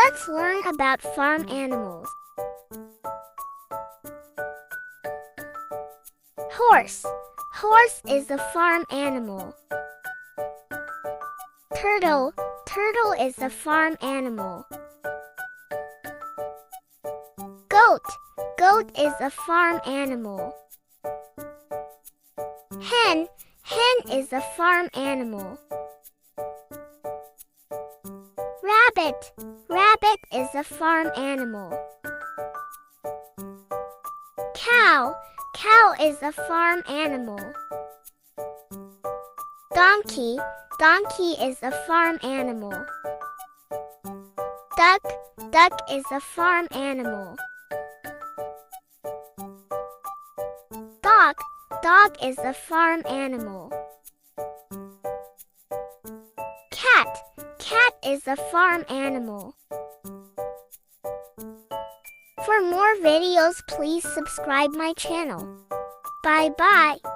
Let's learn about farm animals. Horse. Horse is a farm animal. Turtle. Turtle is a farm animal. Goat. Goat is a farm animal. Hen. Hen is a farm animal. Rabbit. Rabbit is a farm animal. Cow. Cow is a farm animal. Donkey. Donkey is a farm animal. Duck. Duck is a farm animal. Dog. Dog is a farm animal. Cat. Cat is a farm animal. For more videos, please subscribe my channel. Bye bye.